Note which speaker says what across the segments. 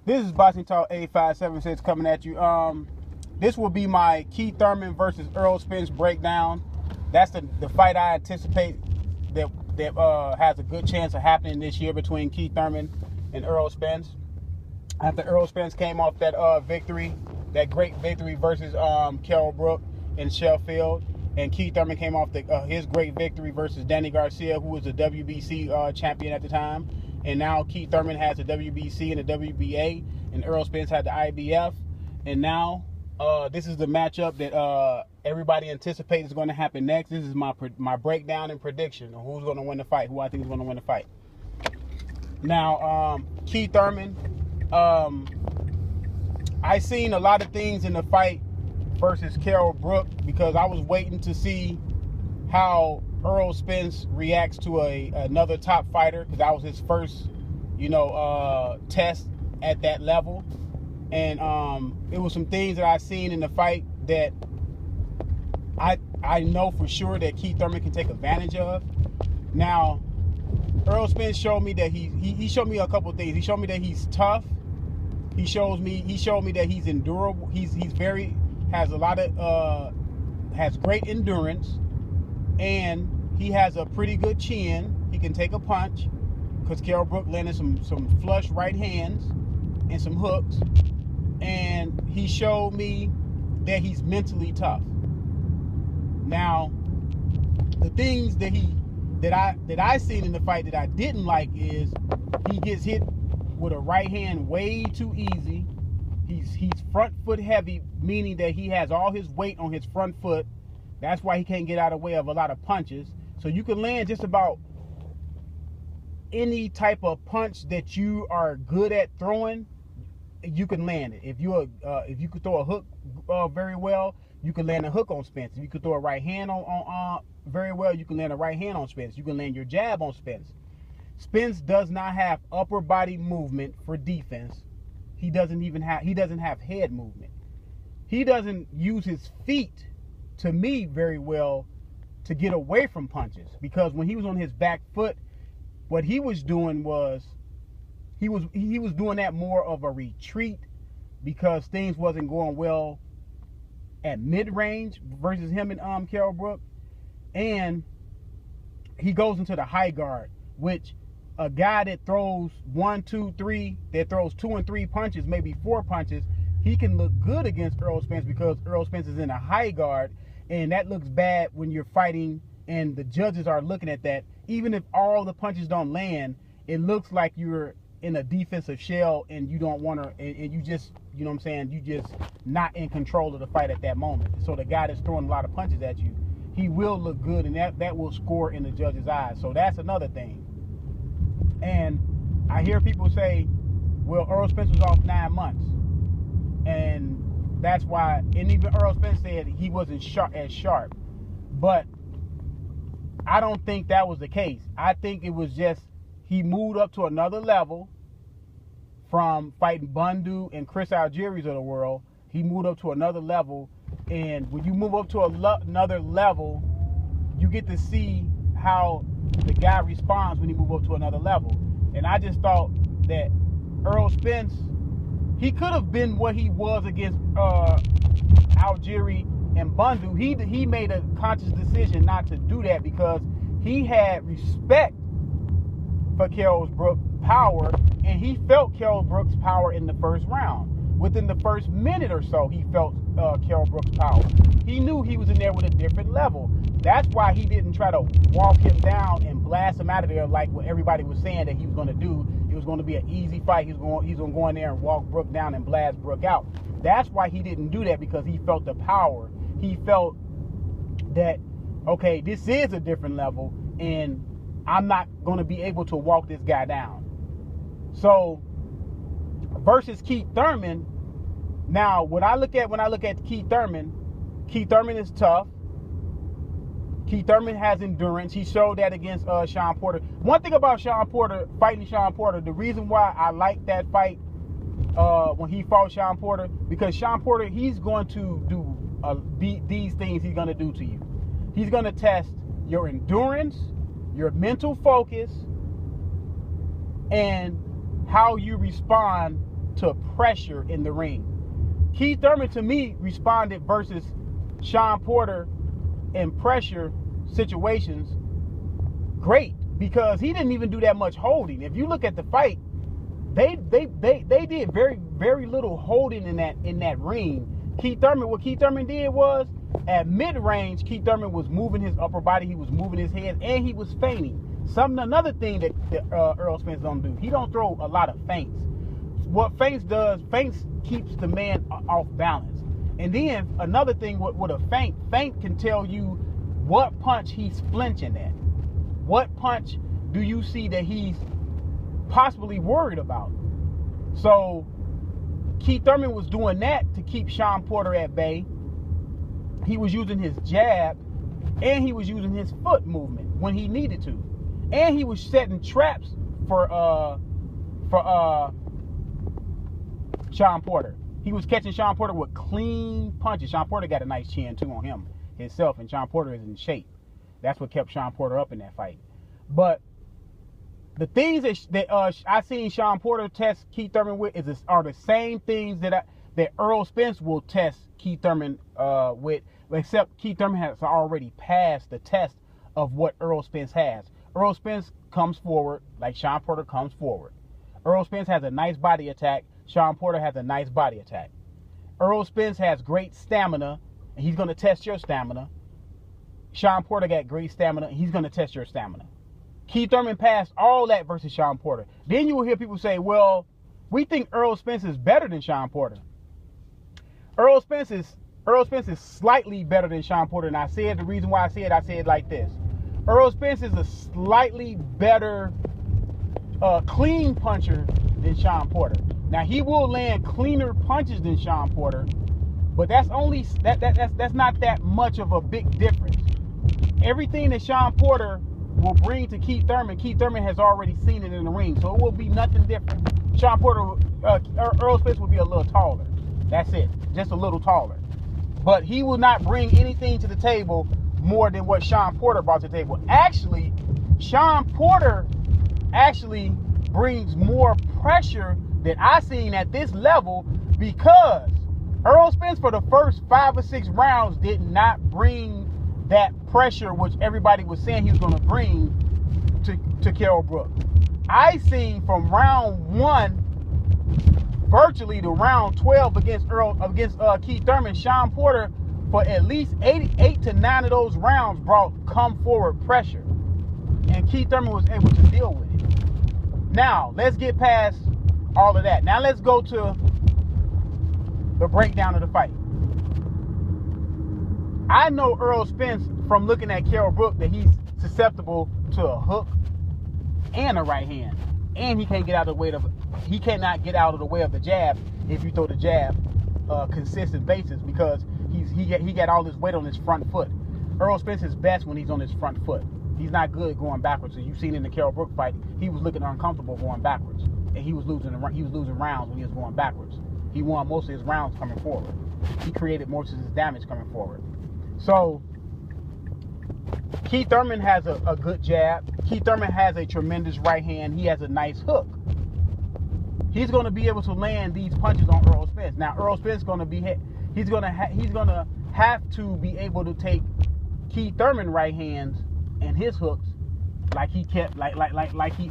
Speaker 1: This is Boxing Talk 8576 coming at you. This will be my Keith Thurman versus Errol Spence breakdown. That's the fight I anticipate that has a good chance of happening this year between Keith Thurman and Errol Spence. After Errol Spence came off that victory, that great victory versus Errol Brook in Sheffield, and Keith Thurman came off his great victory versus Danny Garcia, who was the WBC champion at the time. And now Keith Thurman has the WBC and the WBA, and Errol Spence had the IBF. And now this is the matchup that everybody anticipates is going to happen next. This is my breakdown and prediction of who's going to win the fight, who I think is going to win the fight. Now, Keith Thurman, I seen a lot of things in the fight versus Errol Brook because I was waiting to see how Errol Spence reacts to another top fighter, because that was his first, test at that level. And it was some things that I seen in the fight that I know for sure that Keith Thurman can take advantage of. Now, Errol Spence showed me that he showed me a couple things. He showed me that he's tough. He showed me that he's endurable. Has great endurance, and he has a pretty good chin. He can take a punch, because Errol Brook landed some flush right hands and some hooks. And he showed me that he's mentally tough. Now, the things that I seen in the fight that I didn't like is he gets hit with a right hand way too easy. He's front foot heavy, meaning that he has all his weight on his front foot. That's why he can't get out of the way of a lot of punches. So you can land just about any type of punch that you are good at throwing. You can land it. If you could throw a hook very well, you can land a hook on Spence. If you could throw a right hand on very well, you can land a right hand on Spence. You can land your jab on Spence. Spence does not have upper body movement for defense. He doesn't have head movement. He doesn't use his feet, to me, very well to get away from punches, because when he was on his back foot, what he was doing was he was doing that more of a retreat, because things wasn't going well at mid-range versus him and Errol Brook. And he goes into the high guard, which a guy that throws 1, 2, 3, that throws 2 and 3 punches, maybe 4 punches, he can look good against Errol Spence, because Errol Spence is in a high guard, and that looks bad when you're fighting and the judges are looking at that. Even if all the punches don't land, it looks like you're in a defensive shell, and you don't want to, and you just, you know what I'm saying, you just not in control of the fight at that moment. So the guy that's throwing a lot of punches at you, he will look good, and that will score in the judge's eyes. So that's another thing. And I hear people say, well, Errol Spence was off 9 months. And that's why, and even Errol Spence said he wasn't as sharp. But I don't think that was the case. I think it was just he moved up to another level from fighting Bundu and Chris Algieri's of the world. He moved up to another level. And when you move up to another level, you get to see how the guy responds when he moves up to another level. And I just thought that Errol Spence, he could have been what he was against Algieri and Bundu. He made a conscious decision not to do that, because he had respect for Errol Brook's power, and he felt Errol Brook's power in the first round. Within the first minute or so, he felt Errol Brook's power. He knew he was in there with a different level. That's why he didn't try to walk him down and blast him out of there like what everybody was saying that he was going to do. It was going to be an easy fight. He's going to go in there and walk Brook down and blast Brook out. That's why he didn't do that, because he felt the power. He felt that, okay, this is a different level, and I'm not going to be able to walk this guy down. So, versus Keith Thurman, now when I look at Keith Thurman is tough. Keith Thurman has endurance. He showed that against Sean Porter. One thing about fighting Sean Porter, the reason why I like that fight when he fought Sean Porter, because Sean Porter, he's going to do these things he's going to do to you. He's going to test your endurance, your mental focus, and how you respond to pressure in the ring. Keith Thurman, to me, responded versus Shawn Porter in pressure situations great, because he didn't even do that much holding. If you look at the fight, they did very little holding in that ring. What Keith Thurman did was, at mid-range, Keith Thurman was moving his upper body, he was moving his head, and he was feinting. Another thing that Errol Spence don't do, he don't throw a lot of feints. What feints does, feints keeps the man off balance. And then another thing with a feint can tell you what punch he's flinching at. What punch do you see that he's possibly worried about? So Keith Thurman was doing that to keep Shawn Porter at bay. He was using his jab, and he was using his foot movement when he needed to. And he was setting traps for Shawn Porter. He was catching Shawn Porter with clean punches. Shawn Porter got a nice chin too on him himself, and Shawn Porter is in shape. That's what kept Shawn Porter up in that fight. But the things that I seen Shawn Porter test Keith Thurman with are the same things that Errol Spence will test Keith Thurman with, except Keith Thurman has already passed the test of what Errol Spence has. Errol Spence comes forward like Shawn Porter comes forward. Errol Spence has a nice body attack. Shawn Porter has a nice body attack. Errol Spence has great stamina, and he's going to test your stamina. Shawn Porter got great stamina, and he's going to test your stamina. Keith Thurman passed all that versus Shawn Porter. Then you will hear people say, well, we think Errol Spence is better than Shawn Porter. Errol Spence is slightly better than Shawn Porter, and I said the reason why I say it like this. Errol Spence is a slightly better clean puncher than Shawn Porter. Now, he will land cleaner punches than Shawn Porter, but that's not that much of a big difference. Everything that Shawn Porter will bring to Keith Thurman has already seen it in the ring, so it will be nothing different. Errol Spence will be a little taller. That's it, just a little taller. But he will not bring anything to the table more than what Shawn Porter brought to the table. Actually, Shawn Porter brings more pressure that I seen at this level, because Errol Spence for the first 5 or 6 rounds did not bring that pressure which everybody was saying he was going to bring to Kell Brook. I seen from round 1 virtually to round 12 against Keith Thurman, Shawn Porter for at least 8 to 9 of those rounds brought come forward pressure, and Keith Thurman was able to deal with it. Now let's get past all of that. Now let's go to the breakdown of the fight. I know Errol Spence from looking at Kell Brook that he's susceptible to a hook and a right hand, and he cannot get out of the way of the jab if you throw the jab consistent basis, because he got all his weight on his front foot. Errol Spence is best when he's on his front foot. He's not good going backwards. So you've seen in the Kell Brook fight, he was looking uncomfortable going backwards, and he was losing rounds when he was going backwards. He won most of his rounds coming forward. He created most of his damage coming forward. So Keith Thurman has a good jab. Keith Thurman has a tremendous right hand. He has a nice hook. He's going to be able to land these punches on Errol Spence. Now Errol Spence is going to be hit. He's going to have to be able to take Keith Thurman right hands and his hooks like he kept like he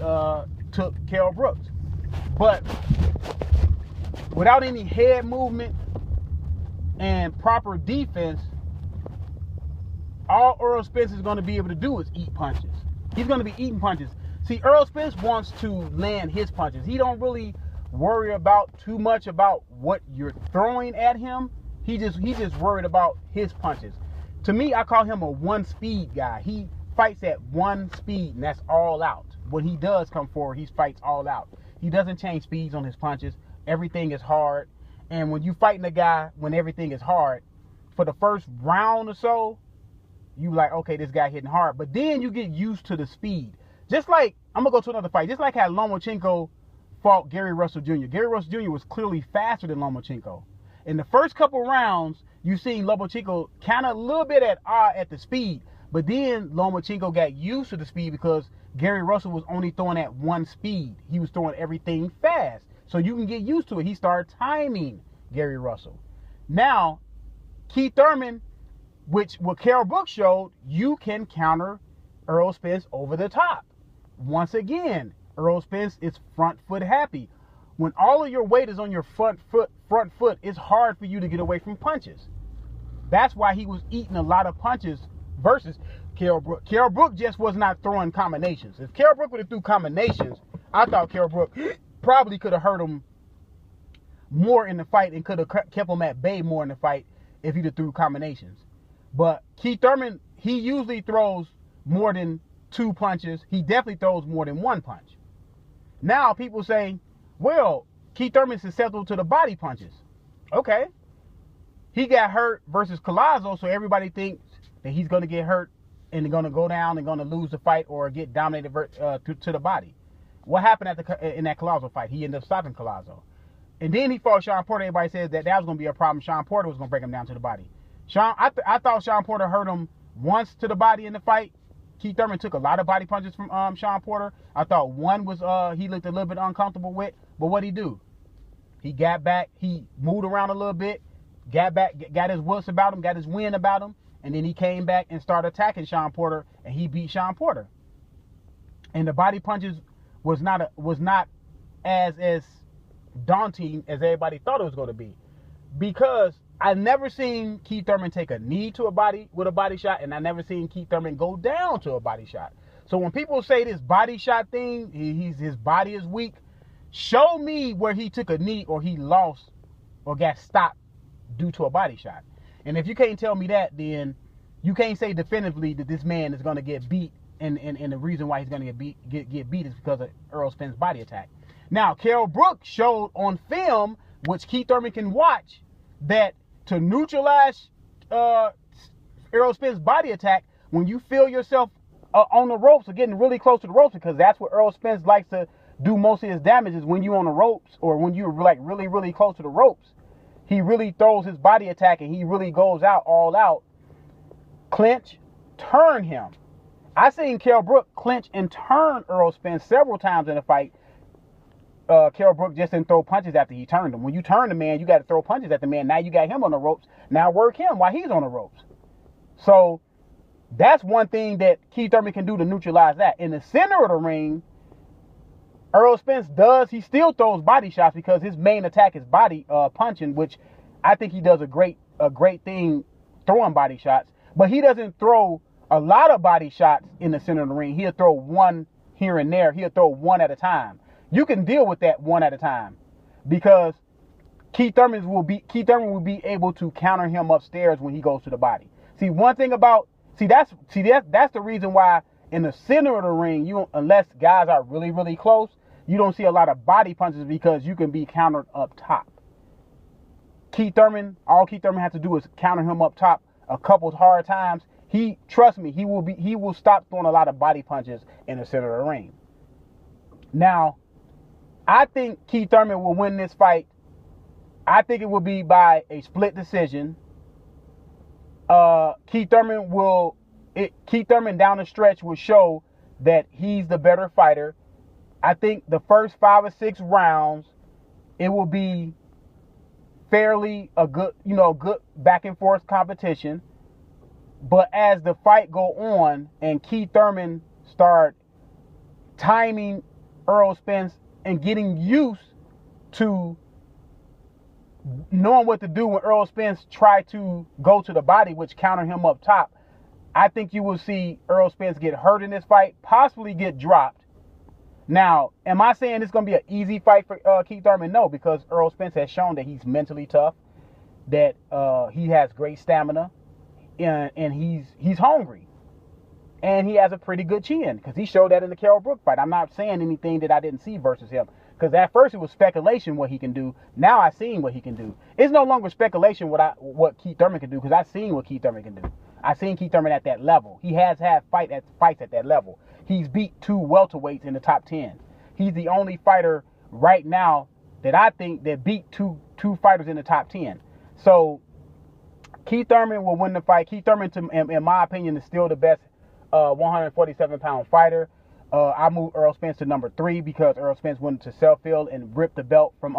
Speaker 1: took Kell Brooks. But without any head movement and proper defense, all Errol Spence is going to be able to do is eat punches. He's going to be eating punches. See, Errol Spence wants to land his punches. He don't really worry about too much about what you're throwing at him. He just worried about his punches. To me, I call him a one-speed guy. He fights at one speed, and that's all out. When he does come forward, he fights all out. He doesn't change speeds on his punches. Everything is hard. And when you fighting a guy when everything is hard, for the first round or so, you like, okay, this guy hitting hard. But then you get used to the speed. Just like, I'm going to go to another fight. Just like how Lomachenko fought Gary Russell Jr. Gary Russell Jr. was clearly faster than Lomachenko. In the first couple rounds, you seen Lomachenko kind of a little bit at the speed. But then Lomachenko got used to the speed because Gary Russell was only throwing at one speed. He was throwing everything fast. So you can get used to it. He started timing Gary Russell. Now, Keith Thurman, which what Carol Brooks showed, you can counter Errol Spence over the top. Once again, Errol Spence is front foot happy. When all of your weight is on your front foot, it's hard for you to get away from punches. That's why he was eating a lot of punches versus Carol Brooks. Carol Brooks just was not throwing combinations. If Carol Brooks would have threw combinations, I thought Carol Brooks probably could have hurt him more in the fight and could have kept him at bay more in the fight if he'd have threw combinations. But Keith Thurman, he usually throws more than 2 punches. He definitely throws more than 1 punch. Now people say, well, Keith Thurman's susceptible to the body punches. Okay. He got hurt versus Collazo, so everybody thinks that he's going to get hurt and they're going to go down and going to lose the fight or get dominated to the body. What happened in that Collazo fight? He ended up stopping Collazo. And then he fought Sean Porter. Everybody said that was going to be a problem. Sean Porter was going to break him down to the body. I thought Sean Porter hurt him once to the body in the fight. Keith Thurman took a lot of body punches from Sean Porter. I thought one was he looked a little bit uncomfortable with. But what'd he do? He got back. He moved around a little bit. Got back, got his wits about him, got his wind about him, and then he came back and started attacking Sean Porter, and he beat Sean Porter. And the body punches was not as daunting as everybody thought it was going to be, because I never seen Keith Thurman take a knee to a body with a body shot, and I never seen Keith Thurman go down to a body shot. So when people say this body shot thing, his body is weak, show me where he took a knee or he lost or got stopped due to a body shot. And if you can't tell me that, then you can't say definitively that this man is going to get beat, and the reason why he's going to get beat is because of Errol Spence's body attack. Now, Carol Brooks showed on film, which Keith Thurman can watch, that to neutralize Errol Spence's body attack, when you feel yourself on the ropes or getting really close to the ropes, because that's what Errol Spence likes to do most of his damage, is when you're on the ropes or when you're like really, really close to the ropes. He really throws his body attack and he really goes out all out. Clinch, turn him. I seen Carol Brooks clinch and turn Errol Spence several times in the fight. Carol Brooks just didn't throw punches after he turned him. When you turn the man, you got to throw punches at the man. Now you got him on the ropes. Now work him while he's on the ropes. So that's one thing that Keith Thurman can do to neutralize that. In the center of the ring, Errol Spence he still throws body shots because his main attack is body punching, which I think he does a great thing throwing body shots. But he doesn't throw a lot of body shots in the center of the ring. He'll throw one here and there. He'll throw one at a time. You can deal with that one at a time because Keith Thurman will be able to counter him upstairs when he goes to the body. See, one thing about that's the reason why in the center of the ring, unless guys are really, really close, you don't see a lot of body punches because you can be countered up top. All Keith Thurman has to do is counter him up top a couple hard times. Trust me, he will stop throwing a lot of body punches in the center of the ring. Now, I think Keith Thurman will win this fight. I think it will be by a split decision. Keith Thurman down the stretch will show that he's the better fighter. I think the first 5 or 6 rounds, it will be fairly a good back and forth competition. But as the fight go on and Keith Thurman start timing Errol Spence and getting used to knowing what to do when Errol Spence try to go to the body, which counter him up top, I think you will see Errol Spence get hurt in this fight, possibly get dropped. Now, am I saying it's going to be an easy fight for Keith Thurman? No, because Errol Spence has shown that he's mentally tough, that he has great stamina, and he's hungry. And he has a pretty good chin, because he showed that in the Carol Brooks fight. I'm not saying anything that I didn't see versus him, because at first it was speculation what he can do. Now I've seen what he can do. It's no longer speculation what Keith Thurman can do, because I've seen what Keith Thurman can do. I've seen Keith Thurman at that level. He has had fights at that level. He's beat 2 welterweights in the top 10. He's the only fighter right now that I think that beat two fighters in the top 10. So Keith Thurman will win the fight. Keith Thurman, in my opinion, is still the best 147-pound fighter. I moved Errol Spence to number 3 because Errol Spence went to Selfield and ripped the belt from